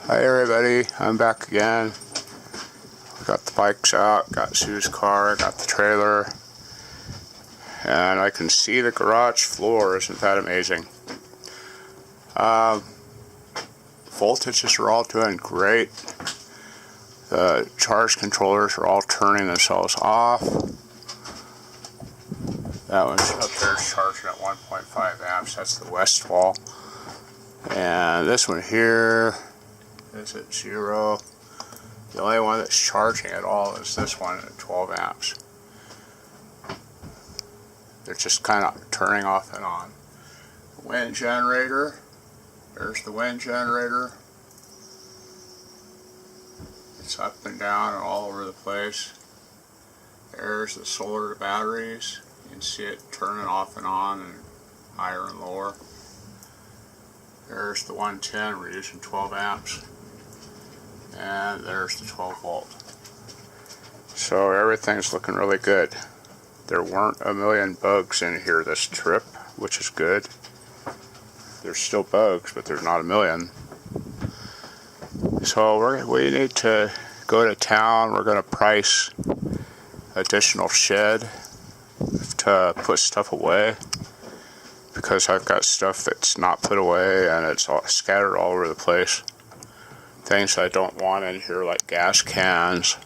Hi everybody, I'm back again. We got the bikes out, got Sue's car, got the trailer, and I can see the garage floor. Isn't that amazing? Voltages are all doing great. The charge controllers are all turning themselves off. That one's up there charging at 1.5 amps, that's the west wall. And this one here is at 0. The only one that's charging at all is this one at 12 amps. They're just kind of turning off and on. Wind generator. There's the wind generator. It's up and down and all over the place. There's the solar to batteries. You can see it turning off and on and higher and lower. There's the 110, we're using 12 amps. And there's the 12 volt. So everything's looking really good. There weren't a million bugs in here this trip, which is good. There's still bugs, but there's not a million. So we need to go to town. We're going to price additional shed to put stuff away, because I've got stuff that's not put away and it's all scattered all over the place. Things I don't want in here, like gas cans.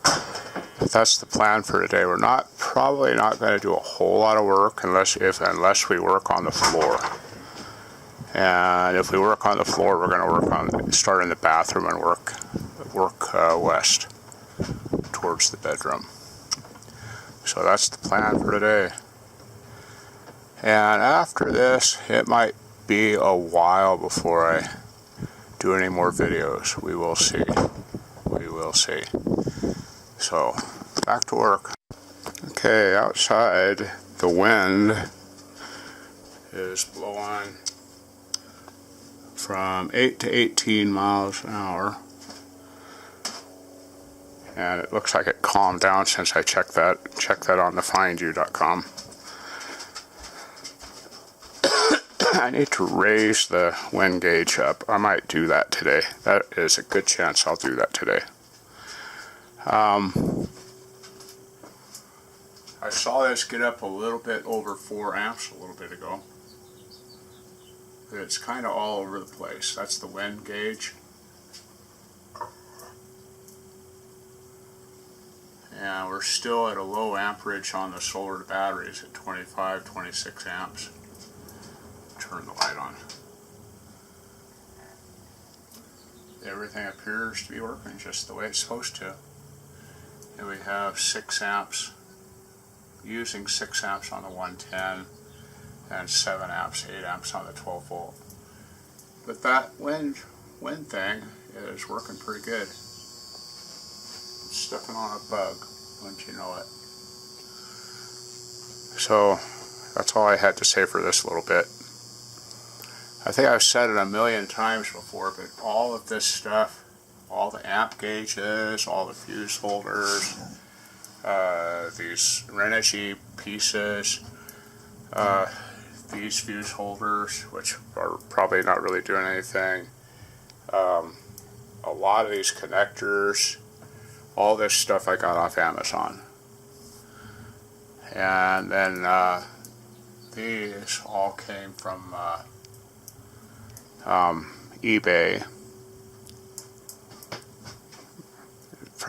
But that's the plan for today. We're probably not going to do a whole lot of work unless we work on the floor. And if we work on the floor, we're going to start in the bathroom and work west towards the bedroom. So that's the plan for today. And after this, it might be a while before I do any more videos. We will see. We will see. So, back to work. Okay, outside, the wind is blowing from 8 to 18 miles an hour. And it looks like it calmed down since I checked that. Check that on the findyou.com. I need to raise the wind gauge up. I might do that today. That is a good chance I'll do that today. I saw this get up a little bit over 4 amps a little bit ago. It's kind of all over the place. That's the wind gauge. And we're still at a low amperage on the solar to batteries at 25, 26 amps. Turn the light on. Everything appears to be working just the way it's supposed to. And we have 6 amps, using 6 amps on the 110 and 7 amps, 8 amps on the 12 volt. But that wind thing is working pretty good. It's stepping on a bug, wouldn't you know it. So that's all I had to say for this little bit. I think I've said it a million times before, but all of this stuff, all the amp gauges, all the fuse holders, these Renogy pieces, these fuse holders, which are probably not really doing anything, a lot of these connectors, all this stuff I got off Amazon. And then these all came from eBay,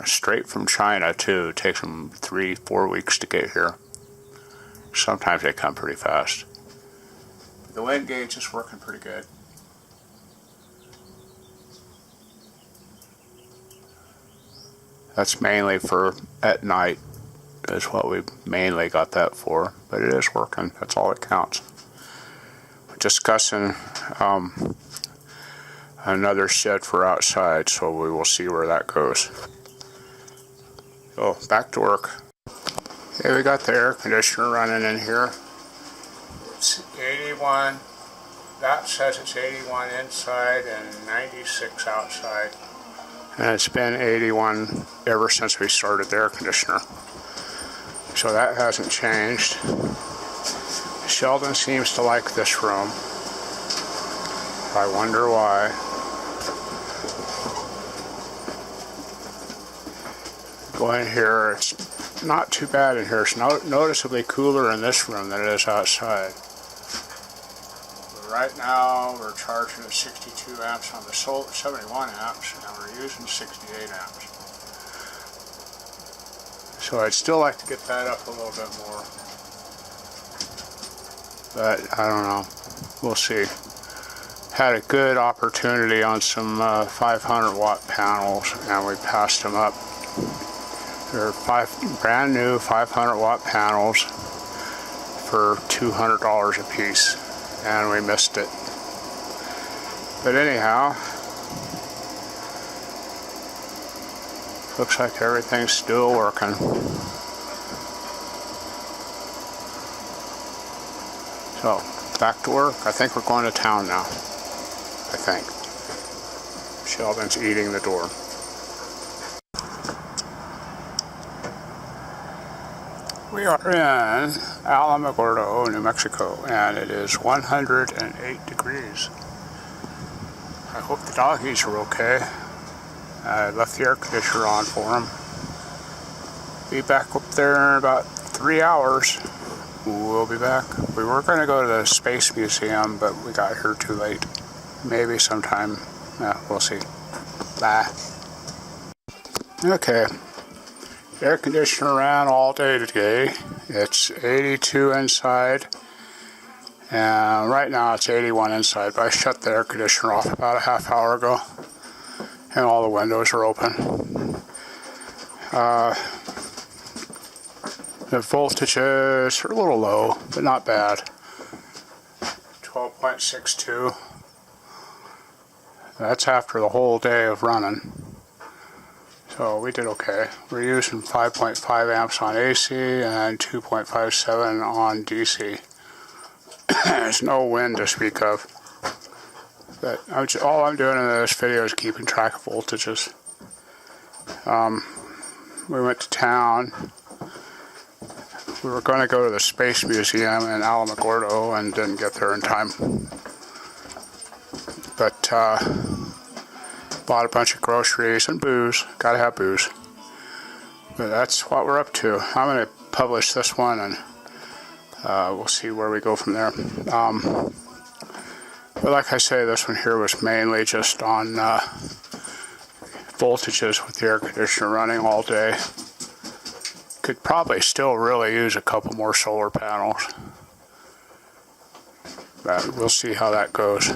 straight from China too. It takes them 3-4 weeks to get here. Sometimes they come pretty fast. The wind gauge is working pretty good. That's mainly for at night, is what we mainly got that for, but it is working. That's all that counts. We're discussing another shed for outside, so we will see where that goes. So, back to work. Okay, we got the air conditioner running in here. It's 81. That says it's 81 inside and 96 outside. And it's been 81 ever since we started the air conditioner. So that hasn't changed. Sheldon seems to like this room. I wonder why. go in here. It's not too bad in here. It's noticeably cooler in this room than it is outside. But right now we're charging at 62 amps on the 71 amps, and we're using 68 amps. So I'd still like to get that up a little bit more. But I don't know. We'll see. Had a good opportunity on some 500 watt panels, and we passed them up. They're brand new 500 watt panels for $200 a piece, and we missed it. But anyhow, looks like everything's still working. So, back to work. I think we're going to town now. I think. Sheldon's eating the door. We are in Alamogordo, New Mexico, and it is 108 degrees. I hope the doggies are okay. I left the air conditioner on for them. Be back up there in about 3 hours. We'll be back. We were going to go to the Space Museum, but we got here too late. Maybe sometime. We'll see. Bye. Okay. Air conditioner ran all day today. It's 82 inside. And right now it's 81 inside, but I shut the air conditioner off about a half hour ago. And all the windows are open. The voltages are a little low, but not bad. 12.62. That's after the whole day of running. So we did okay. We're using 5.5 amps on AC and 2.57 on DC. There's no wind to speak of. But all I'm doing in this video is keeping track of voltages. We went to town. We were going to go to the Space Museum in Alamogordo and didn't get there in time. But bought a bunch of groceries and booze. Gotta have booze. But that's what we're up to. I'm going to publish this one, and we'll see where we go from there. But like I say, this one here was mainly just on voltages with the air conditioner running all day. Could probably still really use a couple more solar panels. But we'll see how that goes.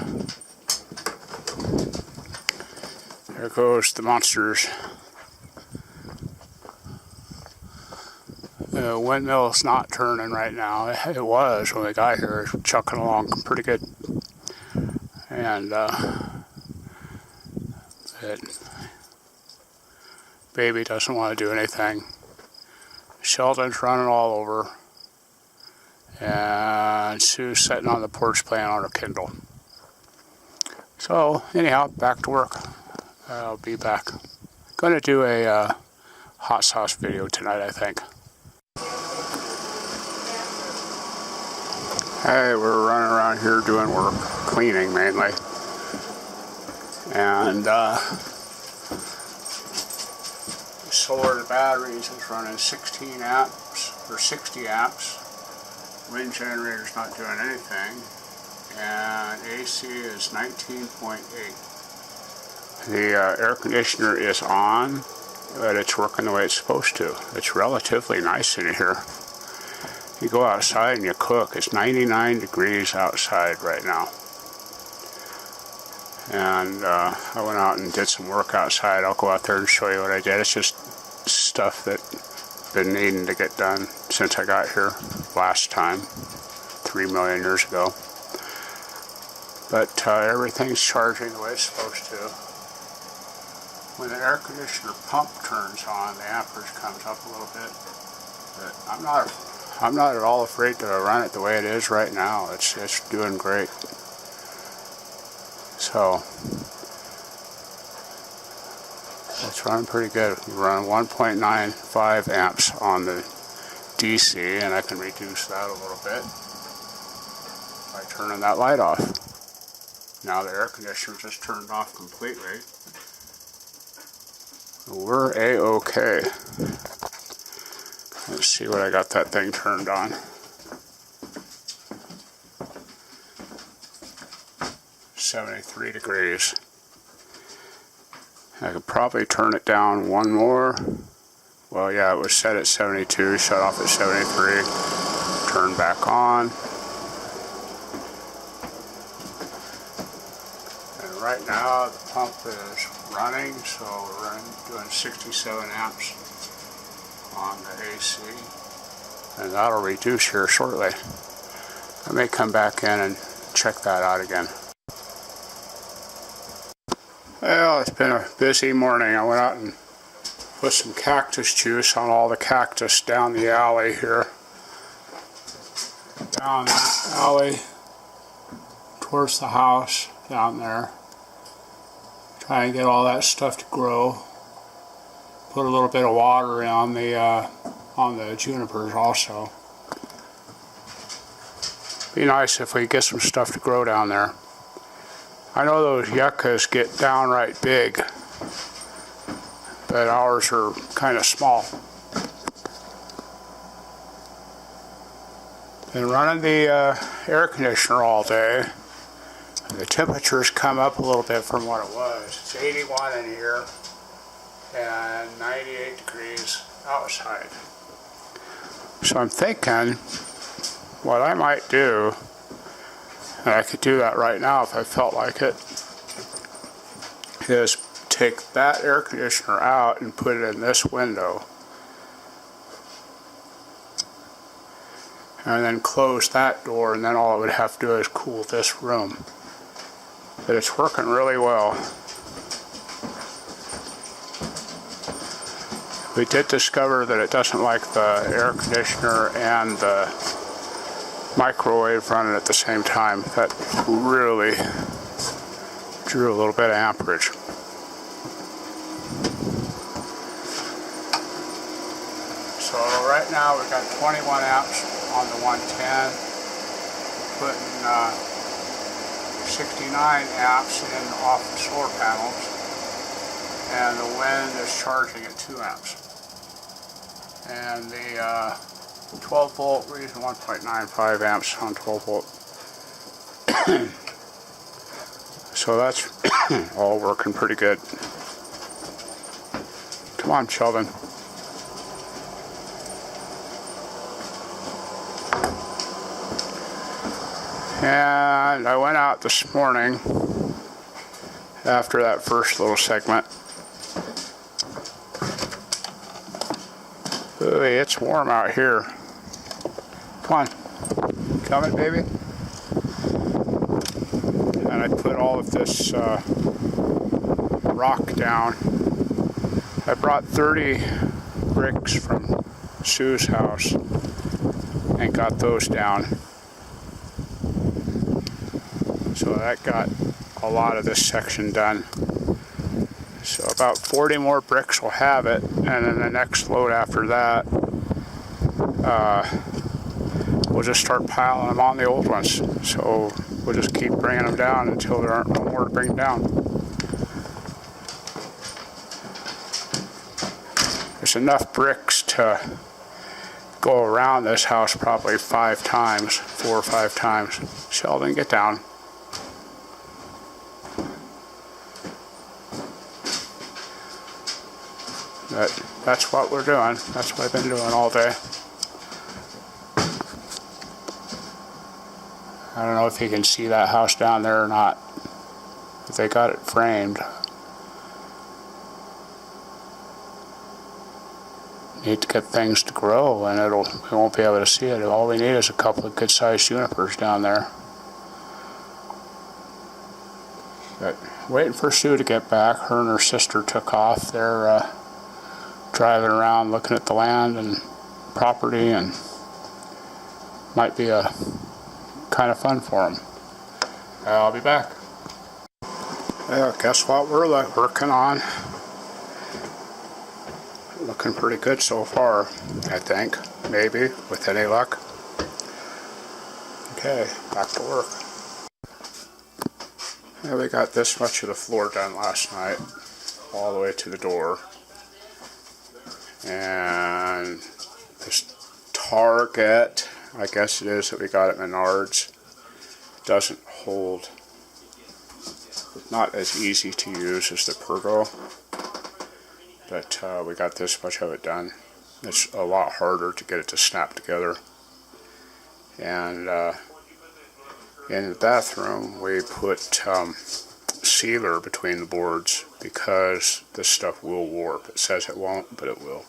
There goes the monsters. The windmill's not turning right now. It was when we got here. It's chucking along pretty good. And baby doesn't want to do anything. Sheldon's running all over. And Sue's sitting on the porch playing on her Kindle. So, anyhow, back to work. I'll be back. Going to do a hot sauce video tonight, I think. Hey, we're running around here doing work, cleaning mainly. And solar batteries is running 16 amps or 60 amps. Wind generator's not doing anything. And AC is 19.8. The air conditioner is on, but it's working the way it's supposed to. It's relatively nice in here. You go outside and you cook. It's 99 degrees outside right now. And I went out and did some work outside. I'll go out there and show you what I did. It's just stuff that's been needing to get done since I got here last time, 3 million years ago. But everything's charging the way it's supposed to. When the air conditioner pump turns on, the amperage comes up a little bit. But I'm not at all afraid to run it the way it is right now. It's doing great. So it's running pretty good. We run 1.95 amps on the DC, and I can reduce that a little bit by turning that light off. Now the air conditioner just turned off completely. We're A-okay. Let's see what I got that thing turned on. 73 degrees. I could probably turn it down one more. Well, yeah, it was set at 72, shut off at 73, turn back on. And right now the pump is running, so we're doing 67 amps on the AC. And that'll reduce here shortly. I may come back in and check that out again. Well, it's been a busy morning. I went out and put some cactus juice on all the cactus down the alley here. Down the alley towards the house down there. Try and get all that stuff to grow. Put a little bit of water in on the junipers also. Be nice if we could get some stuff to grow down there. I know those yuccas get downright big, but ours are kind of small. Been running the air conditioner all day. The temperature's come up a little bit from what it was. It's 81 in here and 98 degrees outside. So I'm thinking what I might do, and I could do that right now if I felt like it, is take that air conditioner out and put it in this window. And then close that door, and then all it would have to do is cool this room. But it's working really well. We did discover that it doesn't like the air conditioner and the microwave running at the same time. That really drew a little bit of amperage. So right now we've got 21 amps on the 110, putting 69 amps in off the solar panels, and the wind is charging at 2 amps. And the 12 volt, we're using 1.95 amps on 12 volt. So that's all working pretty good. Come on, Sheldon. And I went out this morning after that first little segment. Ooh, it's warm out here. Come on. Coming, baby. And I put all of this rock down. I brought 30 bricks from Sue's house and got those down. So that got a lot of this section done. So about 40 more bricks will have it, and then the next load after that, we'll just start piling them on the old ones. So we'll just keep bringing them down until there aren't no more to bring down. There's enough bricks to go around this house probably 5 times, 4 or 5 times. Sheldon, get down. That's what we're doing. That's what I've been doing all day. I don't know if you can see that house down there or not. If they got it framed. Need to get things to grow, and we won't be able to see it. All we need is a couple of good-sized junipers down there. But waiting for Sue to get back. Her and her sister took off. They're driving around looking at the land and property, and might be a kind of fun for them. I'll be back. Well, guess what we're working on? Looking pretty good so far, I think. Maybe, with any luck. Okay, back to work. Yeah, we got this much of the floor done last night, all the way to the door. And this Target, I guess it is, that we got at Menards, doesn't hold. It's not as easy to use as the Pergo, but we got this much of it done. It's a lot harder to get it to snap together. And in the bathroom, we put sealer between the boards because this stuff will warp. It says it won't, but it will.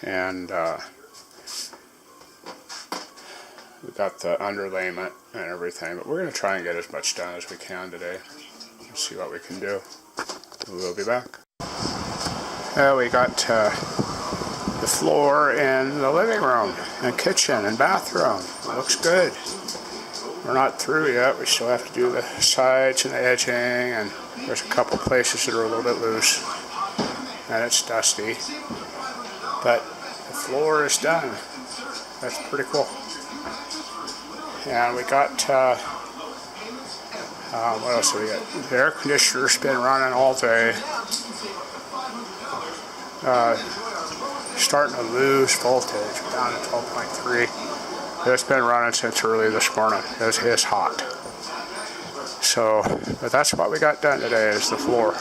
And we got the underlayment and everything, but we're going to try and get as much done as we can today. Let's see what we can do. We'll be back. We got the floor in the living room and kitchen and bathroom. It looks good. We're not through yet. We still have to do the sides and the edging, and there's a couple places that are a little bit loose and it's dusty. But the floor is done. That's pretty cool. And we got, what else do we got? The air conditioner's been running all day. Starting to lose voltage. We're down to 12.3. It's been running since early this morning. It's hot. So, but that's what we got done today is the floor.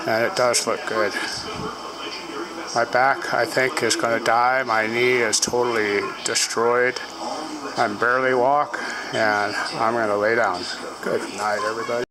And it does look good. My back, I think, is going to die. My knee is totally destroyed. I can barely walk, and I'm going to lay down. Good night, everybody.